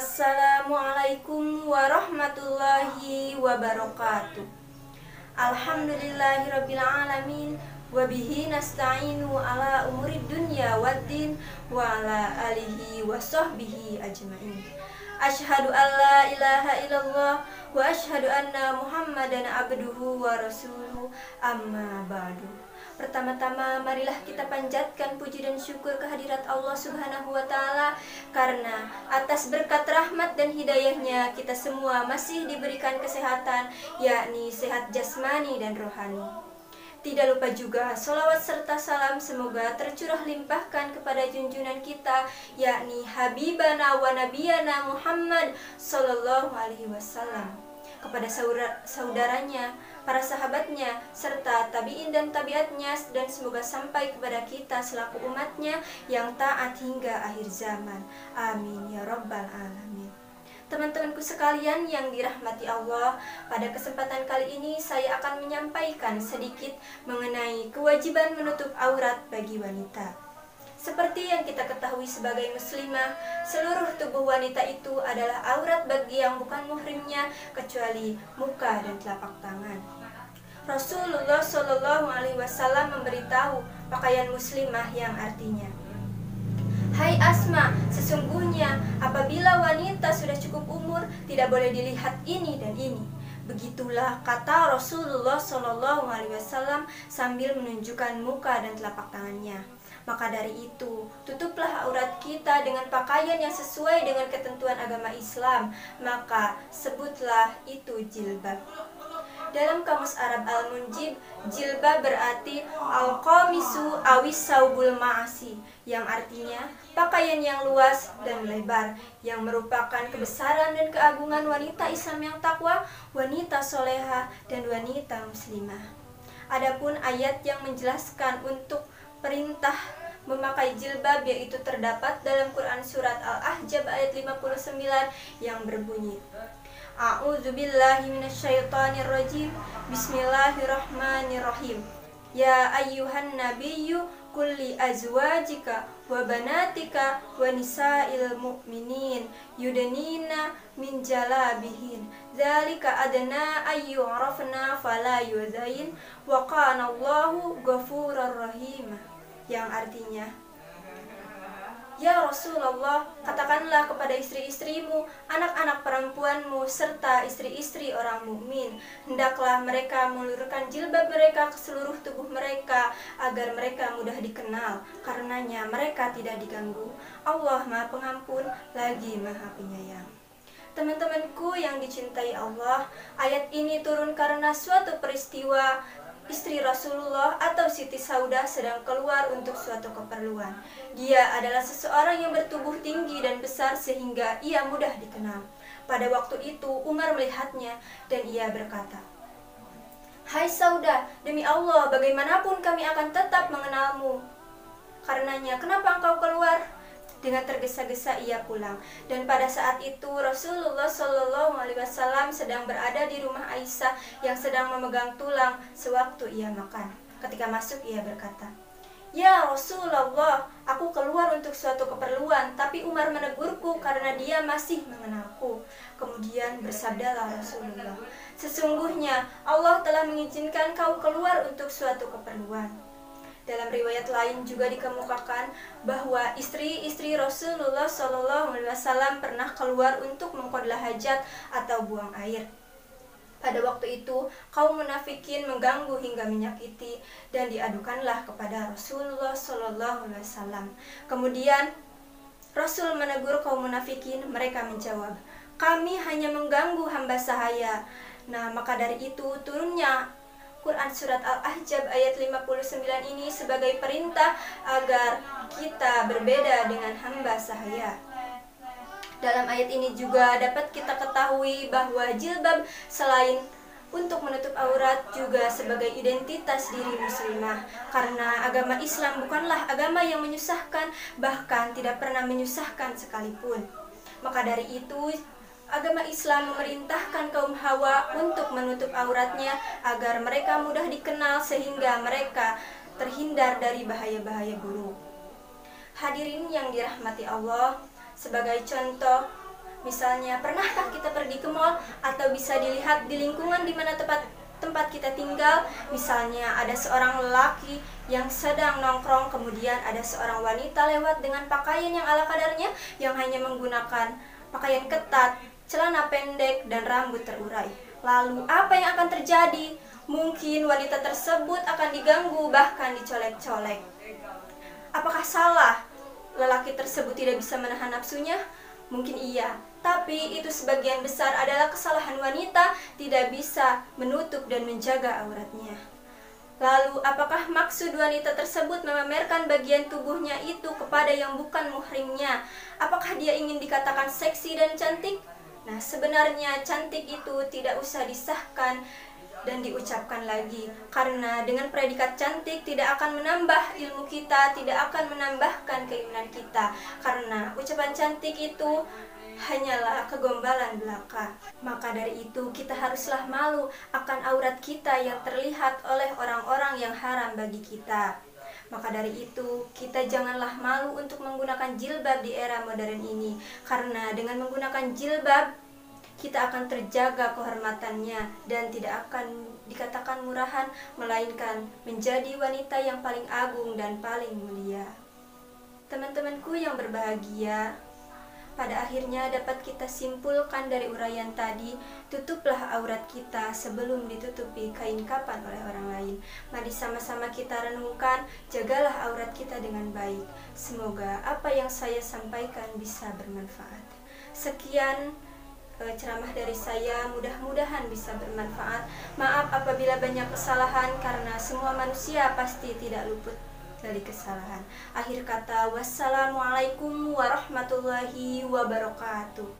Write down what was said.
Assalamualaikum warahmatullahi wabarakatuh. Alhamdulillahirrabbilalamin. Wabihi nasta'inu ala umurid dunya waddin wa ala alihi wa sahbihi ajma'in. Asyhadu an la ilaha illallah wa asyhadu anna muhammadan abduhu wa rasuluh, amma ba'du. Pertama-tama marilah kita panjatkan puji dan syukur kehadirat Allah Subhanahu wa Ta'ala, karena atas berkat rahmat dan hidayahnya kita semua masih diberikan kesehatan, yakni sehat jasmani dan rohani. Tidak lupa juga sholawat serta salam semoga tercurah limpahkan kepada junjungan kita, yakni Habibana wa Nabiyana Muhammad Sallallahu Alaihi Wasallam, kepada saudaranya, para sahabatnya, serta tabi'in dan tabiatnya, dan semoga sampai kepada kita selaku umatnya yang taat hingga akhir zaman. Amin ya rabbal alamin. Teman-temanku sekalian yang dirahmati Allah, pada kesempatan kali ini saya akan menyampaikan sedikit mengenai kewajiban menutup aurat bagi wanita. Seperti yang kita ketahui sebagai muslimah, seluruh tubuh wanita itu adalah aurat bagi yang bukan muhrimnya, kecuali muka dan telapak tangan. Rasulullah Shallallahu Alaihi Wasallam memberitahu pakaian muslimah yang artinya, "Hai Asma, sesungguhnya apabila wanita sudah cukup umur, tidak boleh dilihat ini dan ini." Begitulah kata Rasulullah Shallallahu Alaihi Wasallam sambil menunjukkan muka dan telapak tangannya. Maka dari itu, tutuplah aurat kita dengan pakaian yang sesuai dengan ketentuan agama Islam, maka sebutlah itu jilbab. Dalam Kamus Arab Al-Munjib, jilbab berarti al-qamisu awis saubul ma'asi, yang artinya pakaian yang luas dan lebar, yang merupakan kebesaran dan keagungan wanita Islam yang takwa, wanita soleha, dan wanita muslimah. Adapun ayat yang menjelaskan untuk perintah memakai jilbab yaitu terdapat dalam Quran surat Al-Ahzab ayat 59 yang berbunyi, A'udzubillahi minasyaitonirrajim. Bismillahirrahmanirrahim. Ya ayyuhan nabiyyu qul li azwajika wa banatika wa nisa'il mu'minin yudnina min jalabihin dzalika adna ayyurafna fala yuzain wa kana Allahu ghafurur rahim, yang artinya, ya Rasulullah, katakanlah kepada istri-istrimu, anak-anak perempuanmu, serta istri-istri orang mukmin, hendaklah mereka mengulurkan jilbab mereka ke seluruh tubuh mereka, agar mereka mudah dikenal, karenanya mereka tidak diganggu. Allah Maha Pengampun lagi Maha Penyayang. Teman-temanku yang dicintai Allah, ayat ini turun karena suatu peristiwa istri Rasulullah atau Siti Saudah sedang keluar untuk suatu keperluan. Dia adalah seseorang yang bertubuh tinggi dan besar sehingga ia mudah dikenal. Pada waktu itu Umar melihatnya dan ia berkata, "Hai Saudah, demi Allah bagaimanapun kami akan tetap mengenalmu. Karenanya kenapa engkau keluar?" Dengan tergesa-gesa ia pulang. Dan pada saat itu Rasulullah Shallallahu Alaihi Wasallam sedang berada di rumah Aisyah yang sedang memegang tulang sewaktu ia makan. Ketika masuk ia berkata, "Ya Rasulullah, aku keluar untuk suatu keperluan, tapi Umar menegurku karena dia masih mengenalku." Kemudian bersabdalah Rasulullah, "Sesungguhnya Allah telah mengizinkan kau keluar untuk suatu keperluan." Dalam riwayat lain juga dikemukakan bahwa istri-istri Rasulullah Shallallahu Alaihi Wasallam pernah keluar untuk mengqadha hajat atau buang air. Pada waktu itu kaum munafikin mengganggu hingga menyakiti dan diadukanlah kepada Rasulullah Shallallahu Alaihi Wasallam. Kemudian Rasul menegur kaum munafikin, mereka menjawab, "Kami hanya mengganggu hamba sahaya." Nah, maka dari itu turunnya Quran surat Al-Ahzab ayat 59 ini sebagai perintah agar kita berbeda dengan hamba sahaya. Dalam ayat ini juga dapat kita ketahui bahwa jilbab selain untuk menutup aurat juga sebagai identitas diri muslimah, karena agama Islam bukanlah agama yang menyusahkan, bahkan tidak pernah menyusahkan sekalipun. Maka dari itu agama Islam memerintahkan kaum Hawa untuk menutup auratnya agar mereka mudah dikenal sehingga mereka terhindar dari bahaya-bahaya buruk. Hadirin yang dirahmati Allah, sebagai contoh Misalnya, pernahkah kita pergi ke mall atau bisa dilihat di lingkungan di mana tempat kita tinggal? Misalnya ada seorang lelaki yang sedang nongkrong, kemudian ada seorang wanita lewat dengan pakaian yang ala kadarnya, yang hanya menggunakan pakaian ketat, celana pendek, dan rambut terurai. Lalu apa yang akan terjadi? Mungkin wanita tersebut akan diganggu, bahkan dicolek-colek. Apakah salah lelaki tersebut tidak bisa menahan nafsunya? Mungkin iya, tapi itu sebagian besar adalah kesalahan wanita tidak bisa menutup dan menjaga auratnya. Lalu, apakah maksud wanita tersebut memamerkan bagian tubuhnya itu kepada yang bukan muhrimnya? Apakah dia ingin dikatakan seksi dan cantik? Nah, sebenarnya cantik itu tidak usah disahkan dan diucapkan lagi, karena dengan predikat cantik tidak akan menambah ilmu kita, tidak akan menambahkan keimanan kita, karena ucapan cantik itu hanyalah kegombalan belaka. Maka dari itu kita haruslah malu akan aurat kita yang terlihat oleh orang-orang yang haram bagi kita. Maka dari itu kita janganlah malu untuk menggunakan jilbab di era modern ini, karena dengan menggunakan jilbab kita akan terjaga kehormatannya dan tidak akan dikatakan murahan, melainkan menjadi wanita yang paling agung dan paling mulia. Teman-temanku yang berbahagia, pada akhirnya dapat kita simpulkan dari uraian tadi, tutuplah aurat kita sebelum ditutupi kain kapan oleh orang lain. Mari sama-sama kita renungkan, jagalah aurat kita dengan baik. Semoga apa yang saya sampaikan bisa bermanfaat. Sekian ceramah dari saya, mudah-mudahan bisa bermanfaat. Maaf apabila banyak kesalahan, karena semua manusia pasti tidak luput dari kesalahan. Akhir kata, wassalamualaikum warahmatullahi wabarakatuh.